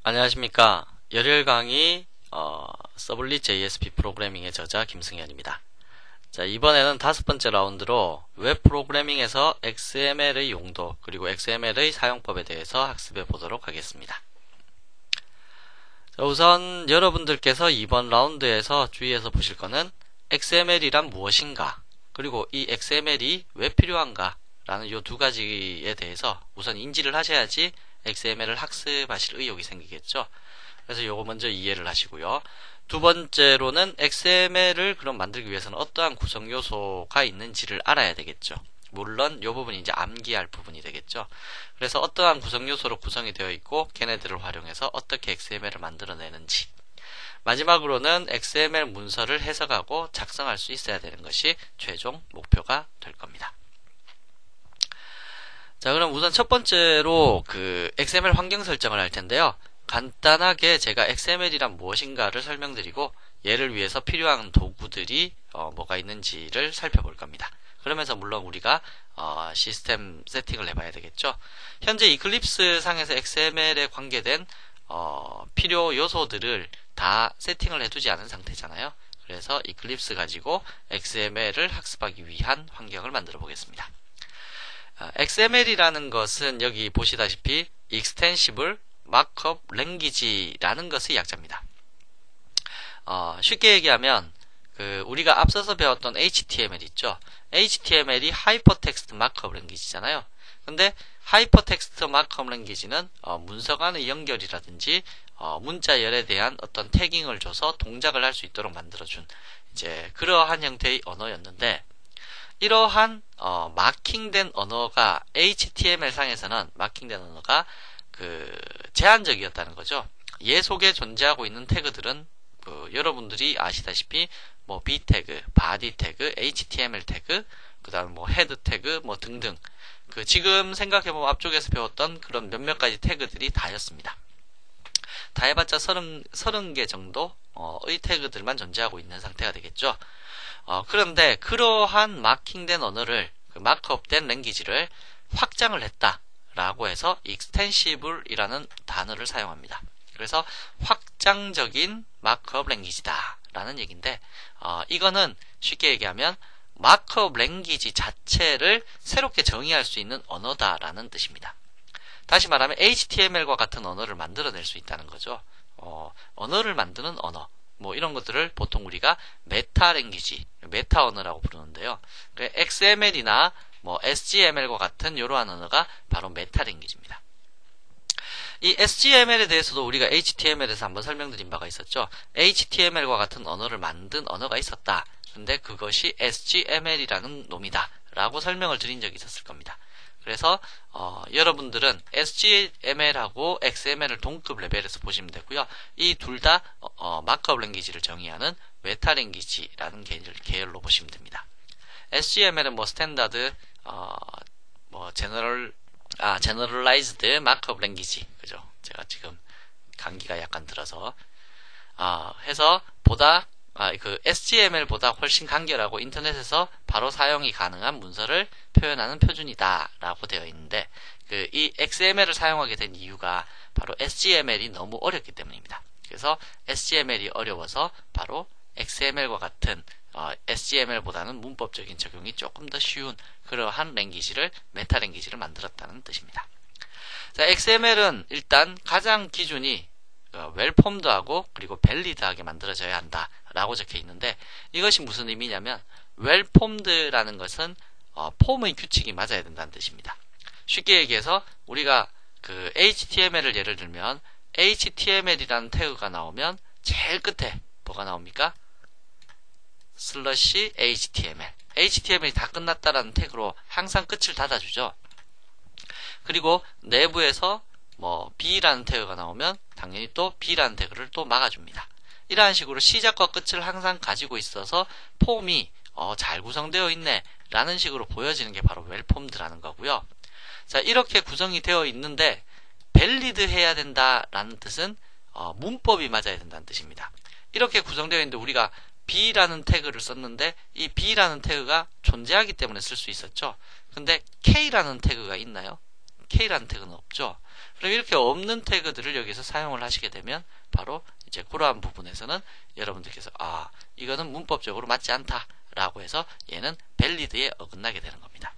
안녕하십니까. 열혈 강의 서블릿 JSP 프로그래밍의 저자 김승현입니다. 자, 이번에는 5번째 라운드로 웹 프로그래밍에서 XML의 용도 그리고 XML의 사용법에 대해서 학습해 보도록 하겠습니다. 자, 우선 여러분들께서 이번 라운드에서 주의해서 보실 거는 XML이란 무엇인가, 그리고 이 XML이 왜 필요한가 라는 이 두 가지에 대해서 우선 인지를 하셔야지 XML을 학습하실 의욕이 생기겠죠. 그래서 요거 먼저 이해를 하시고요. 두 번째로는 XML을 그럼 만들기 위해서는 어떠한 구성 요소가 있는지를 알아야 되겠죠. 물론 요 부분이 이제 암기할 부분이 되겠죠. 그래서 어떠한 구성 요소로 구성이 되어 있고 걔네들을 활용해서 어떻게 XML을 만들어내는지, 마지막으로는 XML 문서를 해석하고 작성할 수 있어야 되는 것이 최종 목표가 될 겁니다. 자, 그럼 우선 첫 번째로 그 XML 환경 설정을 할 텐데요. 간단하게 제가 XML이란 무엇인가를 설명드리고 얘를 위해서 필요한 도구들이 뭐가 있는지를 살펴볼 겁니다. 그러면서 물론 우리가 시스템 세팅을 해봐야 되겠죠. 현재 이클립스 상에서 XML에 관계된 필요 요소들을 다 세팅을 해두지 않은 상태잖아요. 그래서 이클립스 가지고 XML을 학습하기 위한 환경을 만들어 보겠습니다. XML이라는 것은 여기 보시다시피 Extensible Markup Language라는 것의 약자입니다. 쉽게 얘기하면 우리가 앞서서 배웠던 HTML 있죠. HTML이 Hypertext Markup Language잖아요. 근데 Hypertext Markup Language는 문서 간의 연결이라든지 문자열에 대한 어떤 태깅을 줘서 동작을 할 수 있도록 만들어준 이제 그러한 형태의 언어였는데, 이러한 마킹된 언어가 HTML 상에서는 마킹된 언어가 제한적이었다는 거죠. 얘 속에 존재하고 있는 태그들은 여러분들이 아시다시피 뭐 B 태그, 바디 태그, HTML 태그, 그다음에 뭐 헤드 태그 뭐 등등 지금 생각해보면 앞쪽에서 배웠던 그런 몇몇 가지 태그들이 다였습니다. 다 해봤자 30개 정도의 태그들만 존재하고 있는 상태가 되겠죠. 그런데 그러한 마킹된 언어를 마크업된 랭귀지를 확장을 했다라고 해서 extensible이라는 단어를 사용합니다. 그래서 확장적인 마크업 랭귀지다 라는 얘기인데, 이거는 쉽게 얘기하면 마크업 랭귀지 자체를 새롭게 정의할 수 있는 언어다라는 뜻입니다. 다시 말하면 HTML과 같은 언어를 만들어낼 수 있다는 거죠. 언어를 만드는 언어, 뭐 이런 것들을 보통 우리가 메타 랭귀지, 메타 언어라고 부르는데요. XML이나 뭐 SGML과 같은 이러한 언어가 바로 메타 랭귀지입니다. 이 SGML에 대해서도 우리가 HTML에서 한번 설명드린 바가 있었죠. HTML과 같은 언어를 만든 언어가 있었다. 근데 그것이 SGML이라는 놈이다 라고 설명을 드린 적이 있었을 겁니다. 그래서 여러분들은 SGML하고 XML을 동급 레벨에서 보시면 되고요. 이 둘 다 마크업 랭귀지를 정의하는 메타 랭귀지라는 계열로 보시면 됩니다. SGML은 뭐 스탠다드 뭐 제너럴라이즈드 마크업 랭귀지, 그죠? 제가 지금 감기가 약간 들어서 해서 SGML보다 훨씬 간결하고 인터넷에서 바로 사용이 가능한 문서를 표현하는 표준이다 라고 되어 있는데, 이 XML을 사용하게 된 이유가 바로 SGML이 너무 어렵기 때문입니다. 그래서 SGML이 어려워서 바로 XML과 같은 SGML보다는 문법적인 적용이 조금 더 쉬운 그러한 랭귀지를, 메타 랭귀지를 만들었다는 뜻입니다. 자, XML은 일단 가장 기준이 웰폼드하고 그리고 밸리드하게 만들어져야 한다 라고 적혀 있는데, 이것이 무슨 의미냐면 웰폼드라는 것은 폼의 규칙이 맞아야 된다는 뜻입니다. 쉽게 얘기해서 우리가 HTML을 예를 들면 HTML이라는 태그가 나오면 제일 끝에 뭐가 나옵니까? /HTML. HTML이 다 끝났다라는 태그로 항상 끝을 닫아주죠. 그리고 내부에서 뭐 B라는 태그가 나오면 당연히 또 B라는 태그를 또 막아줍니다. 이러한 식으로 시작과 끝을 항상 가지고 있어서 폼이 잘 구성되어 있네 라는 식으로 보여지는 게 바로 웰폼드라는 거고요. 자, 이렇게 구성이 되어 있는데 밸리드 해야 된다라는 뜻은 문법이 맞아야 된다는 뜻입니다. 이렇게 구성되어 있는데 우리가 B라는 태그를 썼는데 이 B라는 태그가 존재하기 때문에 쓸 수 있었죠. 근데 K라는 태그가 있나요? K라는 태그는 없죠. 그럼 이렇게 없는 태그들을 여기서 사용을 하시게 되면 바로 이제 그러한 부분에서는 여러분들께서 이거는 문법적으로 맞지 않다라고 해서 얘는 밸리드에 어긋나게 되는 겁니다.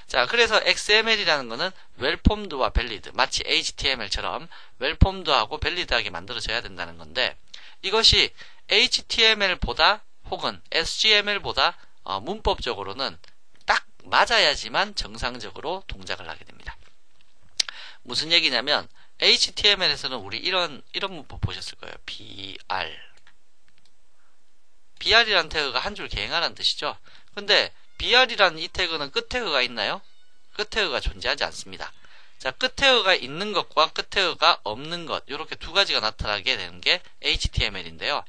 자, 그래서 XML이라는 거는 웰폼드와 밸리드, 마치 HTML처럼 웰폼드하고 밸리드하게 만들어져야 된다는 건데, 이것이 HTML보다 혹은 SGML보다 문법적으로는 딱 맞아야지만 정상적으로 동작을 하게 됩니다. 무슨 얘기냐면 HTML에서는 우리 이런 문법 보셨을 거예요. BR이라는 태그가 한 줄 개행하라는 뜻이죠. 근데 BR이라는 이 태그는 끝 태그가 있나요? 끝 태그가 존재하지 않습니다. 자, 끝 태그가 있는 것과 끝 태그가 없는 것, 이렇게 두 가지가 나타나게 되는 게 HTML인데요.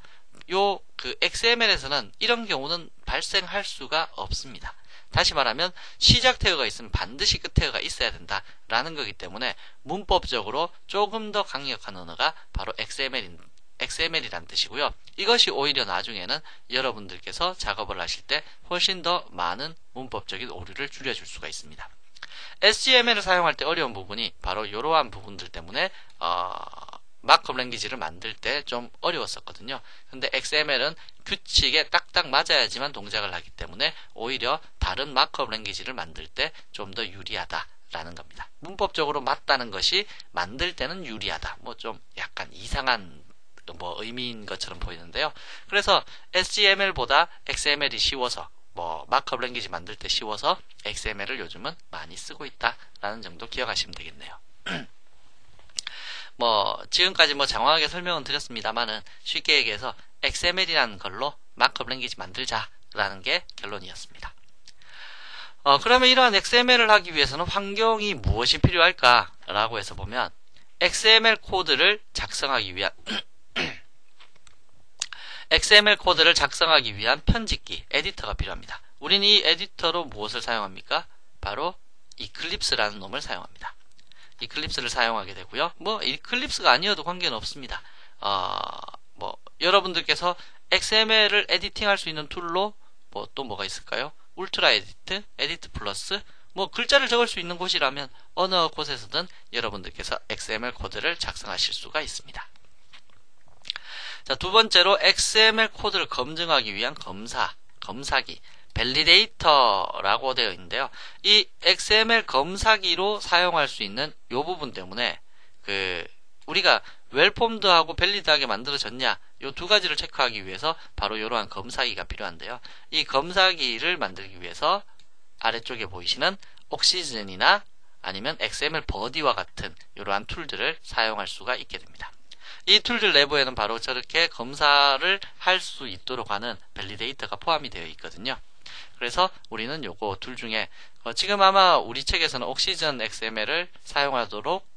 XML에서는 이런 경우는 발생할 수가 없습니다. 다시 말하면 시작 태그가 있으면 반드시 끝 태그가 있어야 된다라는 거기 때문에 문법적으로 조금 더 강력한 언어가 바로 XML이란 뜻이고요. 이것이 오히려 나중에는 여러분들께서 작업을 하실 때 훨씬 더 많은 문법적인 오류를 줄여줄 수가 있습니다. SGML을 사용할 때 어려운 부분이 바로 이러한 부분들 때문에 마크업 랭귀지를 만들 때 좀 어려웠었거든요. 근데 XML은 규칙에 딱딱 맞아야지만 동작을 하기 때문에 오히려 다른 마크업 랭귀지를 만들 때 좀 더 유리하다라는 겁니다. 문법적으로 맞다는 것이 만들 때는 유리하다. 뭐 좀 약간 이상한 의미인 것처럼 보이는데요. 그래서 SGML보다 XML이 쉬워서 마크업 랭귀지 만들 때 쉬워서 XML을 요즘은 많이 쓰고 있다라는 정도 기억하시면 되겠네요. 지금까지 장황하게 설명은 드렸습니다만은 쉽게 얘기해서 XML이라는 걸로 마크업 랭귀지 만들자라는 게 결론이었습니다. 그러면 이러한 XML을 하기 위해서는 환경이 무엇이 필요할까라고 해서 보면 XML 코드를 작성하기 위한 편집기, 에디터가 필요합니다. 우리는 이 에디터로 무엇을 사용합니까? 바로 이클립스라는 놈을 사용합니다. 이클립스를 사용하게 되고요. 이클립스가 아니어도 관계는 없습니다. 여러분들께서 XML을 에디팅할 수 있는 툴로 또 뭐가 있을까요? 울트라 에디트, 에디트 플러스, 글자를 적을 수 있는 곳이라면 어느 곳에서든 여러분들께서 XML 코드를 작성하실 수가 있습니다. 자, 두 번째로 XML 코드를 검증하기 위한 검사기, 밸리데이터라고 되어 있는데요. 이 XML 검사기로 사용할 수 있는 이 부분 때문에 우리가 웰폼드하고 밸리드하게 만들어졌냐, 이 두 가지를 체크하기 위해서 바로 이러한 검사기가 필요한데요. 이 검사기를 만들기 위해서 아래쪽에 보이시는 옥시즌이나 아니면 XML 버디와 같은 이러한 툴들을 사용할 수가 있게 됩니다. 이 툴들 내부에는 바로 저렇게 검사를 할 수 있도록 하는 밸리데이터가 포함이 되어 있거든요. 그래서 우리는 요거 둘 중에 지금 아마 우리 책에서는 옥시즌 XML을 사용하도록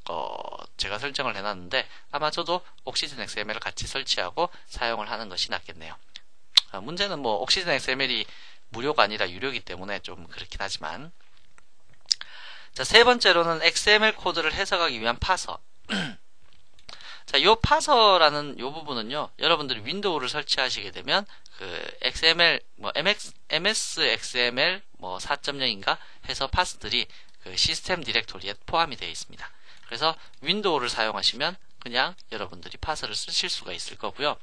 제가 설정을 해놨는데 아마 저도 옥시즌 XML을 같이 설치하고 사용을 하는 것이 낫겠네요. 문제는 옥시즌 XML이 무료가 아니라 유료이기 때문에 좀 그렇긴 하지만, 자, 세 번째로는 XML 코드를 해석하기 위한 파서. 자, 요 파서라는 요 부분은요, 여러분들이 윈도우를 설치하시게 되면 XML MS XML 4.0인가 해서 파스들이 시스템 디렉토리에 포함이 되어 있습니다. 그래서 윈도우를 사용하시면 그냥 여러분들이 파서를 쓰실 수가 있을 거고요.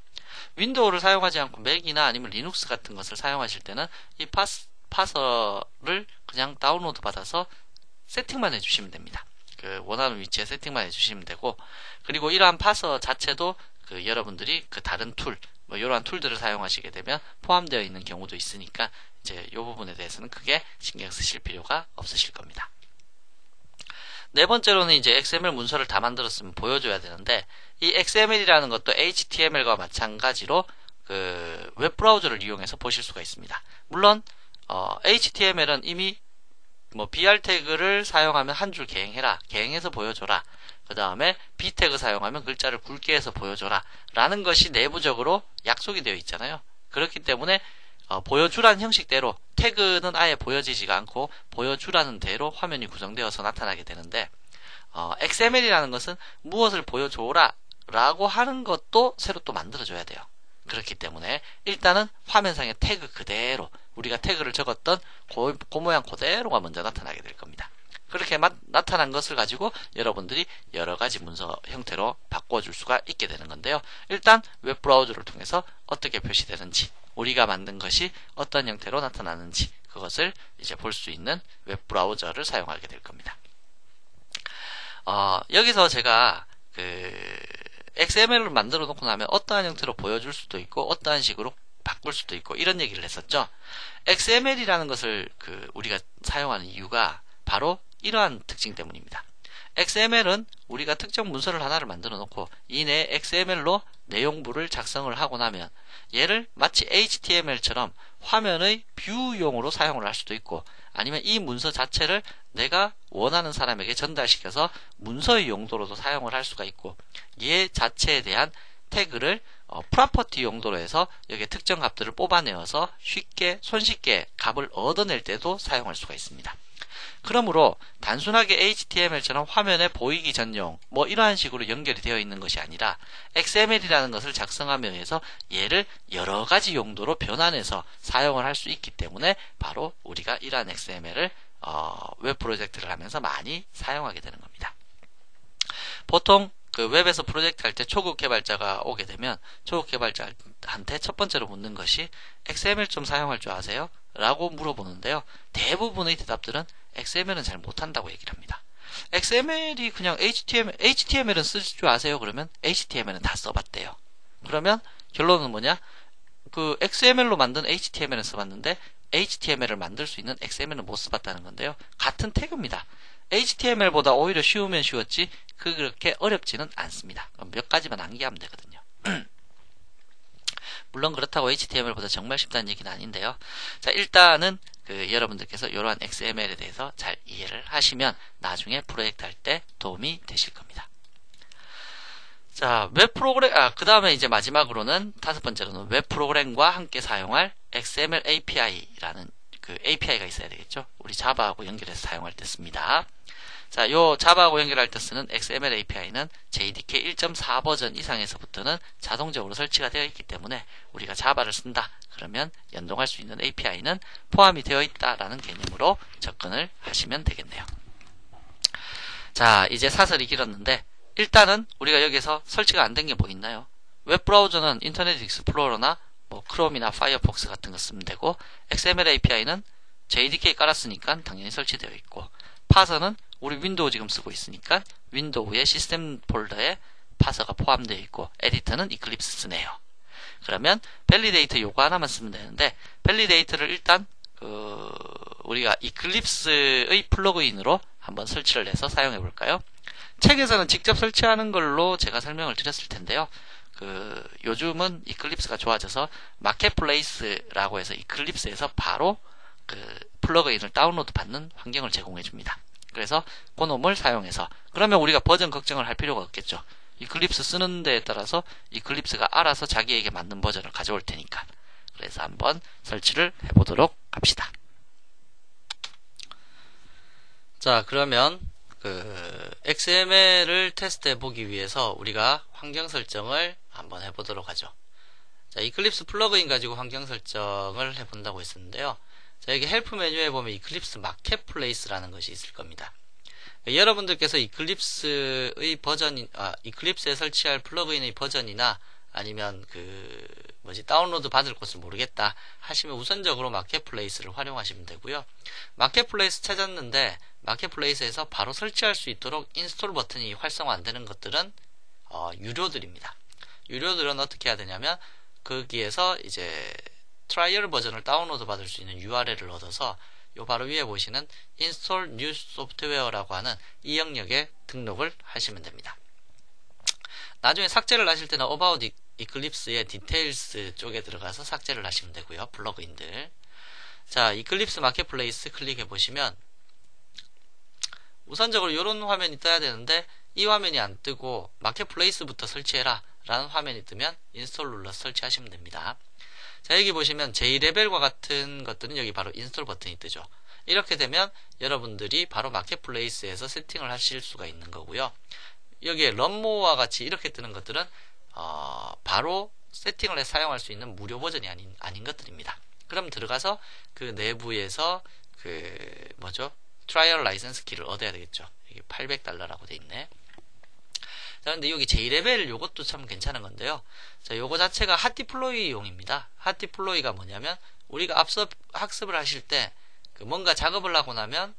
윈도우를 사용하지 않고 맥이나 아니면 리눅스 같은 것을 사용하실 때는 이 파서를 그냥 다운로드 받아서 세팅만 해주시면 됩니다. 원하는 위치에 세팅만 해주시면 되고, 그리고 이러한 파서 자체도 여러분들이 다른 툴, 이러한 툴들을 사용하시게 되면 포함되어 있는 경우도 있으니까 이제 이 부분에 대해서는 크게 신경 쓰실 필요가 없으실 겁니다. 네 번째로는 이제 XML 문서를 다 만들었으면 보여줘야 되는데, 이 XML이라는 것도 HTML과 마찬가지로 웹브라우저를 이용해서 보실 수가 있습니다. 물론 HTML은 이미 BR 태그를 사용하면 한 줄 개행해서 보여줘라. 그 다음에 B 태그 사용하면 글자를 굵게 해서 보여줘라. 라는 것이 내부적으로 약속이 되어 있잖아요. 그렇기 때문에 보여주라는 형식대로 태그는 아예 보여지지가 않고 보여주라는 대로 화면이 구성되어서 나타나게 되는데, XML이라는 것은 무엇을 보여줘라 라고 하는 것도 새로 또 만들어줘야 돼요. 그렇기 때문에 일단은 화면상의 태그 그대로, 우리가 태그를 적었던 그 모양 그대로가 먼저 나타나게 될 겁니다. 그렇게 나타난 것을 가지고 여러분들이 여러가지 문서 형태로 바꿔줄 수가 있게 되는 건데요. 일단 웹브라우저를 통해서 어떻게 표시되는지, 우리가 만든 것이 어떤 형태로 나타나는지 그것을 이제 볼 수 있는 웹브라우저를 사용하게 될 겁니다. 여기서 제가 XML을 만들어 놓고 나면 어떠한 형태로 보여줄 수도 있고 어떠한 식으로 바꿀 수도 있고 이런 얘기를 했었죠. XML이라는 것을 우리가 사용하는 이유가 바로 이러한 특징 때문입니다. XML은 우리가 특정 문서를 하나를 만들어 놓고 이내 XML로 내용부를 작성을 하고 나면 얘를 마치 HTML처럼 화면의 뷰용으로 사용을 할 수도 있고 아니면 이 문서 자체를 내가 원하는 사람에게 전달시켜서 문서의 용도로도 사용을 할 수가 있고 얘 자체에 대한 태그를 프로퍼티 용도로 해서 여기에 특정 값들을 뽑아내어서 손쉽게 값을 얻어낼 때도 사용할 수가 있습니다. 그러므로 단순하게 HTML처럼 화면에 보이기 전용 이러한 식으로 연결이 되어 있는 것이 아니라 XML이라는 것을 작성함에 의해서 얘를 여러가지 용도로 변환해서 사용을 할 수 있기 때문에 바로 우리가 이러한 XML을 웹 프로젝트를 하면서 많이 사용하게 되는 겁니다. 보통 웹에서 프로젝트 할 때 초급 개발자가 오게 되면 초급 개발자한테 첫 번째로 묻는 것이 XML 좀 사용할 줄 아세요? 라고 물어보는데요. 대부분의 대답들은 XML은 잘 못한다고 얘기를 합니다. XML이 그냥 HTML은 쓸 줄 아세요? 그러면 HTML은 다 써봤대요. 그러면 결론은 뭐냐? XML로 만든 HTML은 써봤는데 HTML을 만들 수 있는 XML은 못 써봤다는 건데요. 같은 태그입니다. HTML보다 오히려 쉬우면 쉬웠지 그렇게 어렵지는 않습니다. 몇 가지만 암기하면 되거든요. 물론 그렇다고 HTML보다 정말 쉽다는 얘기는 아닌데요. 자, 일단은 여러분들께서 이러한 XML에 대해서 잘 이해를 하시면 나중에 프로젝트 할 때 도움이 되실 겁니다. 자, 웹 프로그램, 그 다음에 이제 마지막으로는, 다섯 번째로는 웹 프로그램과 함께 사용할 XML API라는 API가 있어야 되겠죠. 우리 자바하고 연결해서 사용할 때 씁니다. 자, 요 자바하고 연결할 때 쓰는 XML API는 JDK 1.4 버전 이상에서부터는 자동적으로 설치가 되어 있기 때문에 우리가 자바를 쓴다. 그러면 연동할 수 있는 API는 포함이 되어 있다라는 개념으로 접근을 하시면 되겠네요. 자, 이제 사설이 길었는데 일단은 우리가 여기서 설치가 안 된 게 뭐 있나요? 웹브라우저는 인터넷 익스플로러나 크롬이나 파이어폭스 같은 거 쓰면 되고 XML API는 JDK 깔았으니까 당연히 설치되어 있고 파서는 우리 윈도우 지금 쓰고 있으니까 윈도우의 시스템 폴더에 파서가 포함되어 있고 에디터는 이클립스 쓰네요. 그러면 밸리데이터 요거 하나만 쓰면 되는데 밸리데이터를 일단 우리가 이클립스의 플러그인으로 한번 설치를 해서 사용해 볼까요? 책에서는 직접 설치하는 걸로 제가 설명을 드렸을 텐데요. 요즘은 이클립스가 좋아져서 마켓플레이스라고 해서 이클립스에서 바로 플러그인을 다운로드 받는 환경을 제공해 줍니다. 그래서 그 놈을 사용해서 그러면 우리가 버전 걱정을 할 필요가 없겠죠. 이클립스 쓰는 데에 따라서 이클립스가 알아서 자기에게 맞는 버전을 가져올 테니까. 그래서 한번 설치를 해보도록 합시다. 자, 그러면 XML을 테스트해 보기 위해서 우리가 환경 설정을 한번 해보도록 하죠. 자, 이클립스 플러그인 가지고 환경 설정을 해본다고 했었는데요. 자, 여기 헬프 메뉴에 보면 이클립스 마켓플레이스라는 것이 있을 겁니다. 여러분들께서 이클립스의 이클립스에 설치할 플러그인의 버전이나 아니면 다운로드 받을 곳을 모르겠다 하시면 우선적으로 마켓플레이스를 활용하시면 되고요. 마켓플레이스 찾았는데 마켓플레이스에서 바로 설치할 수 있도록 인스톨 버튼이 활성화 안 되는 것들은 유료들입니다. 유료들은 어떻게 해야 되냐면 거기에서 이제 트라이얼 버전을 다운로드 받을 수 있는 URL을 얻어서 요 바로 위에 보시는 Install New Software라고 하는 이 영역에 등록을 하시면 됩니다. 나중에 삭제를 하실 때는 About Eclipse의 Details 쪽에 들어가서 삭제를 하시면 되고요. 플러그인들. 자, 이클립스 마켓플레이스 클릭해 보시면 우선적으로 이런 화면이 떠야 되는데 이 화면이 안 뜨고 마켓플레이스부터 설치해라 라는 화면이 뜨면 인스톨 눌러서 설치하시면 됩니다. 자, 여기 보시면 JLevel과 같은 것들은 여기 바로 인스톨 버튼이 뜨죠. 이렇게 되면 여러분들이 바로 마켓플레이스에서 세팅을 하실 수가 있는 거고요. 여기에 런모어와 같이 이렇게 뜨는 것들은 바로 세팅을 해서 사용할 수 있는 무료 버전이 아닌 것들입니다. 그럼 들어가서 그 내부에서 트라이얼 라이센스 키를 얻어야 되겠죠. 이게 $800라고 돼 있네. 자, 근데 여기 J레벨 요것도 참 괜찮은 건데요. 자, 요거 자체가 핫디플로이용입니다. 핫디플로이가 뭐냐면, 우리가 앞서 학습을 하실 때, 뭔가 작업을 하고 나면,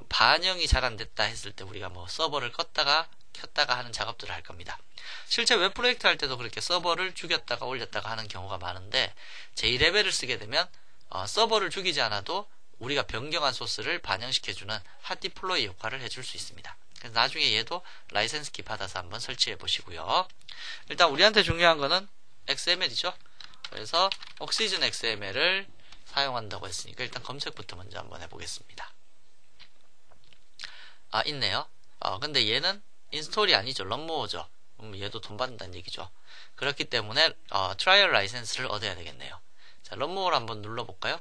반영이 잘 안 됐다 했을 때 우리가 뭐 서버를 껐다가 켰다가 하는 작업들을 할 겁니다. 실제 웹 프로젝트 할 때도 그렇게 서버를 죽였다가 올렸다가 하는 경우가 많은데, J레벨을 쓰게 되면, 서버를 죽이지 않아도 우리가 변경한 소스를 반영시켜주는 핫디플로이 역할을 해줄 수 있습니다. 그래서 나중에 얘도 라이센스 키 받아서 한번 설치해 보시고요. 일단 우리한테 중요한 거는 XML이죠. 그래서 옥시즌 XML을 사용한다고 했으니까 일단 검색부터 먼저 한번 해보겠습니다. 아, 있네요. 근데 얘는 인스톨이 아니죠. 런모어죠. 얘도 돈 받는다는 얘기죠. 그렇기 때문에 트라이얼 라이센스를 얻어야 되겠네요. 자, 런모어를 한번 눌러볼까요?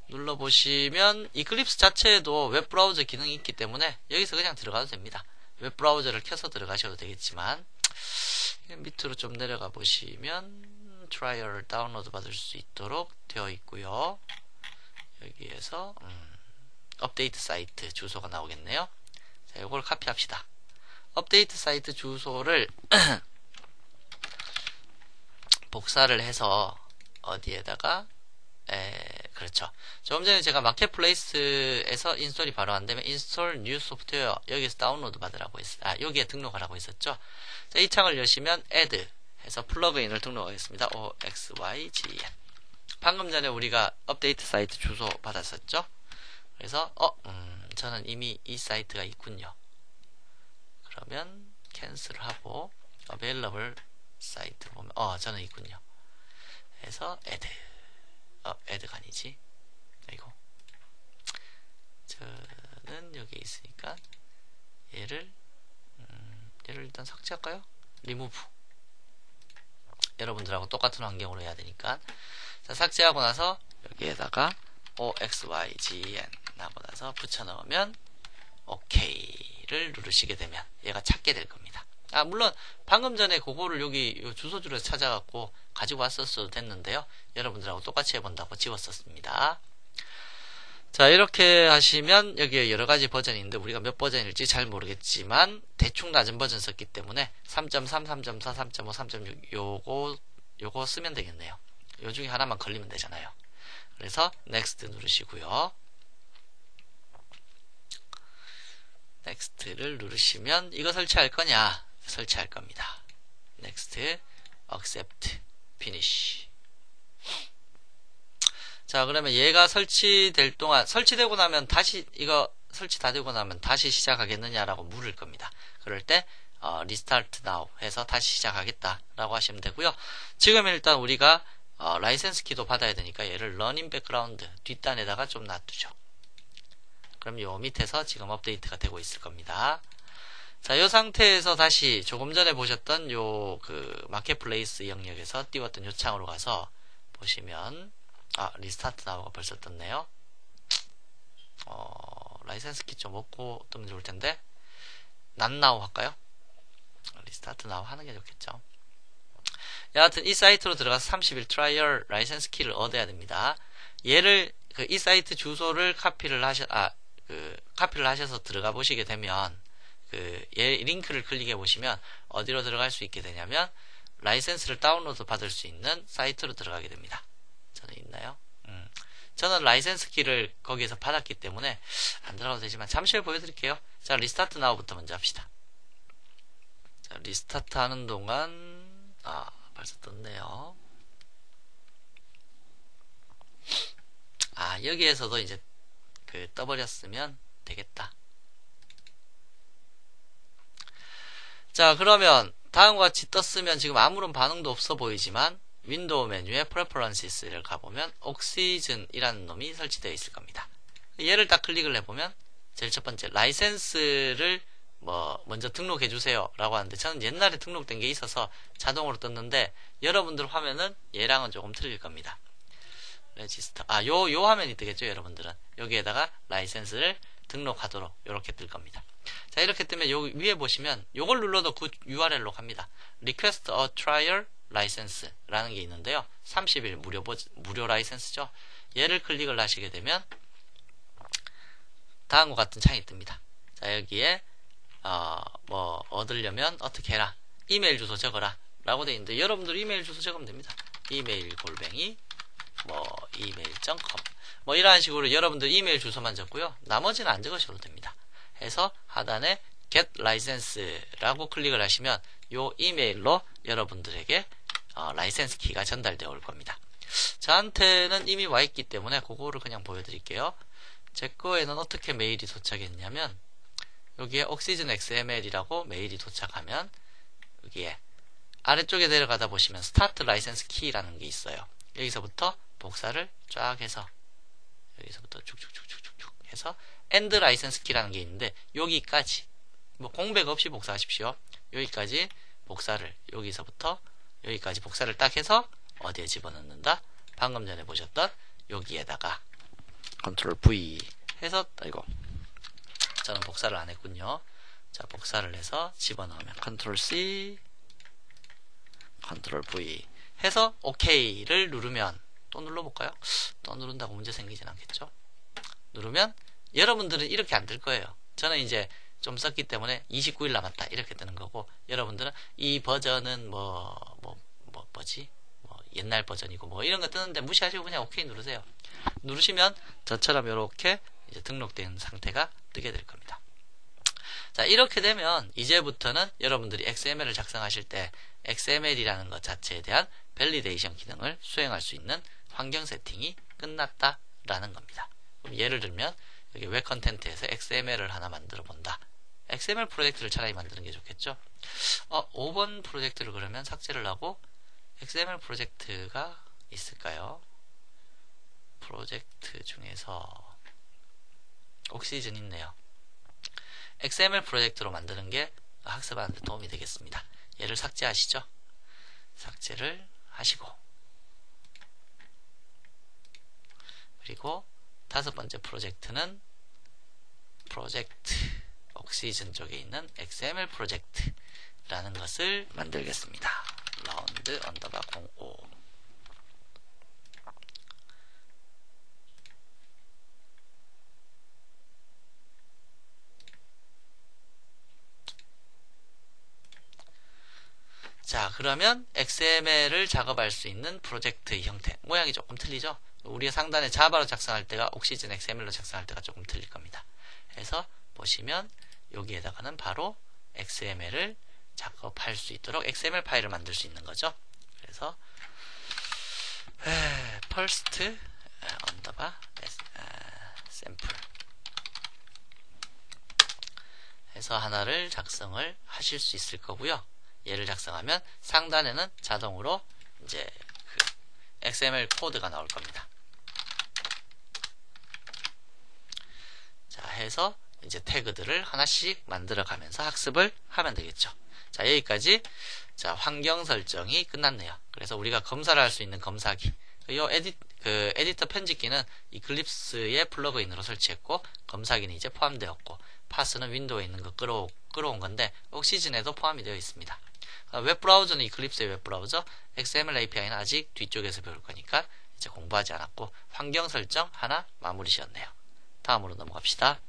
눌러보시면 이클립스 자체에도 웹브라우저 기능이 있기 때문에 여기서 그냥 들어가도 됩니다. 웹브라우저를 켜서 들어가셔도 되겠지만, 밑으로 좀 내려가 보시면 트라이얼을 다운로드 받을 수 있도록 되어 있고요. 여기에서 업데이트 사이트 주소가 나오겠네요. 자, 이걸 카피합시다. 업데이트 사이트 주소를 복사를 해서 어디에다가 그렇죠. 조금 전에 제가 마켓플레이스에서 인스톨이 바로 안 되면 인스톨 뉴 소프트웨어 여기서 다운로드 받으라고 여기에 등록하라고 했었죠. 자, 이 창을 여시면 add 해서 플러그인을 등록하겠습니다. oxygn. 방금 전에 우리가 업데이트 사이트 주소 받았었죠. 그래서 저는 이미 이 사이트가 있군요. 그러면 캔슬을 하고 available 사이트 보면 저는 있군요. 해서 add. add가 아니지. 이거. 저는 여기 있으니까 얘를 일단 삭제할까요? remove. 여러분들하고 똑같은 환경으로 해야 되니까. 자, 삭제하고 나서 여기에다가 oxygn 하고 나서 붙여 넣으면 OK를 누르시게 되면 얘가 찾게 될 겁니다. 물론 방금 전에 그거를 여기 주소지로 찾아갖고 가지고 왔었어도 됐는데요. 여러분들하고 똑같이 해본다고 지웠었습니다. 자, 이렇게 하시면 여기에 여러가지 버전이 있는데 우리가 몇 버전일지 잘 모르겠지만 대충 낮은 버전 썼기 때문에 3.3, 3.4, 3.5, 3.6 요거 쓰면 되겠네요. 요 중에 하나만 걸리면 되잖아요. 그래서 next 누르시고요. next를 누르시면 이거 설치할 거냐? 설치할 겁니다. next, accept, finish. 자, 그러면 얘가 설치될 동안, 설치되고 나면 다시, 이거 설치 다 되고 나면 다시 시작하겠느냐라고 물을 겁니다. 그럴 때, restart now 해서 다시 시작하겠다라고 하시면 되고요. 지금 일단 우리가, 라이센스 키도 받아야 되니까 얘를 running background 뒷단에다가 좀 놔두죠. 그럼 요 밑에서 지금 업데이트가 되고 있을 겁니다. 자, 이 상태에서 다시 조금 전에 보셨던 요 마켓플레이스 영역에서 띄웠던 요 창으로 가서 보시면 리스타트 나우가 벌써 떴네요. 라이센스 키 좀 없고 뜨면 좋을 텐데 난 나우 할까요? 리스타트 나우 하는 게 좋겠죠. 여하튼 이 사이트로 들어가서 30일 트라이얼 라이센스 키를 얻어야 됩니다. 얘를 이 사이트 주소를 카피를 하셔서 들어가 보시게 되면 얘 링크를 클릭해 보시면 어디로 들어갈 수 있게 되냐면 라이센스를 다운로드 받을 수 있는 사이트로 들어가게 됩니다. 저는 있나요? 저는 라이센스 키를 거기에서 받았기 때문에 안 들어가도 되지만 잠시 후에 보여드릴게요. 자, 리스타트 나우부터 먼저 합시다. 자, 리스타트 하는 동안 벌써 떴네요. 여기에서도 이제 떠버렸으면 되겠다. 자, 그러면 다음과 같이 떴으면 지금 아무런 반응도 없어 보이지만 윈도우 메뉴에 Preferences를 가보면 옥시즌이라는 놈이 설치되어 있을 겁니다. 얘를 딱 클릭을 해보면 제일 첫 번째 라이센스를 먼저 등록해 주세요 라고 하는데 저는 옛날에 등록된 게 있어서 자동으로 떴는데 여러분들 화면은 얘랑은 조금 틀릴 겁니다. 레지스터 요 화면이 뜨겠죠. 여러분들은 여기에다가 라이센스를 등록하도록 이렇게 뜰 겁니다. 자, 이렇게 뜨면 요 위에 보시면 요걸 눌러도 그 URL로 갑니다. Request a trial license 라는 게 있는데요. 30일 무료 라이센스죠. 얘를 클릭을 하시게 되면 다음과 같은 창이 뜹니다. 자, 여기에 뭐 얻으려면 어떻게 해라, 이메일 주소 적어라 라고 되어 있는데, 여러분들 이메일 주소 적으면 됩니다. 이메일 골뱅이 뭐 이메일.com 뭐 이러한 식으로 여러분들 이메일 주소만 적고요, 나머지는 안 적으셔도 됩니다. 해서 하단에 get license라고 클릭을 하시면 요 이메일로 여러분들에게 라이센스 키가 전달되어 올 겁니다. 저한테는 이미 와 있기 때문에 그거를 그냥 보여드릴게요. 제 거에는 어떻게 메일이 도착했냐면, 여기에 옥시즌 XML이라고 메일이 도착하면 여기에 아래쪽에 내려가다 보시면 스타트 라이센스 키라는 게 있어요. 여기서부터 복사를 쫙 해서 여기서부터 쭉쭉쭉쭉쭉 해서 엔드 라이센스 키라는 게 있는데, 여기까지 뭐 공백 없이 복사하십시오. 여기까지 복사를, 여기서부터 여기까지 복사를 딱 해서 어디에 집어넣는다? 방금 전에 보셨던 여기에다가 컨트롤 V 해서, 아이고 저는 복사를 안 했군요. 자, 복사를 해서 집어넣으면 컨트롤 C 컨트롤 V 해서 OK를 누르면, 또 눌러볼까요? 또 누른다고 문제 생기진 않겠죠? 누르면 여러분들은 이렇게 안 뜰 거예요. 저는 이제 좀 썼기 때문에 29일 남았다 이렇게 뜨는 거고, 여러분들은 이 버전은 뭐지? 옛날 버전이고 뭐 이런 거 뜨는데 무시하시고 그냥 OK 누르세요. 누르시면 저처럼 이렇게 이제 등록된 상태가 뜨게 될 겁니다. 자, 이렇게 되면 이제부터는 여러분들이 XML을 작성하실 때 XML이라는 것 자체에 대한 밸리데이션 기능을 수행할 수 있는 환경 세팅이 끝났다라는 겁니다. 그럼 예를 들면 여기 웹 컨텐츠에서 XML을 하나 만들어 본다. XML 프로젝트를 차라리 만드는 게 좋겠죠. 5번 프로젝트를 그러면 삭제를 하고 XML 프로젝트가 있을까요? 프로젝트 중에서 옥시즌 있네요. XML 프로젝트로 만드는 게 학습하는 데 도움이 되겠습니다. 얘를 삭제하시죠. 삭제를 하시고, 그리고 5번째 프로젝트는 프로젝트 옥시즌 쪽에 있는 XML 프로젝트라는 것을 만들겠습니다. 라운드 언더바 05. 자, 그러면 XML을 작업할 수 있는 프로젝트의 형태, 모양이 조금 틀리죠? 우리가 상단에 자바로 작성할 때가 옥시즌 XML로 작성할 때가 조금 틀릴 겁니다. 그래서 보시면 여기에다가는 바로 XML을 작업할 수 있도록 XML 파일을 만들 수 있는 거죠. 그래서 first 언더바 샘플 해서 하나를 작성을 하실 수 있을 거고요. 얘를 작성하면 상단에는 자동으로 이제 XML 코드가 나올 겁니다. 자, 해서 이제 태그들을 하나씩 만들어 가면서 학습을 하면 되겠죠. 자, 여기까지 자, 환경 설정이 끝났네요. 그래서 우리가 검사를 할 수 있는 검사기, 에디터 편집기는 이클립스의 플러그인으로 설치했고, 검사기는 이제 포함되었고, 파스는 윈도우에 있는 거 끌어온 건데 옥시즌에도 포함이 되어 있습니다. 웹브라우저는 이클립스의 웹브라우저, XML API는 아직 뒤쪽에서 배울 거니까 이제 공부하지 않았고, 환경 설정 하나 마무리 지었네요. 다음으로 넘어갑시다.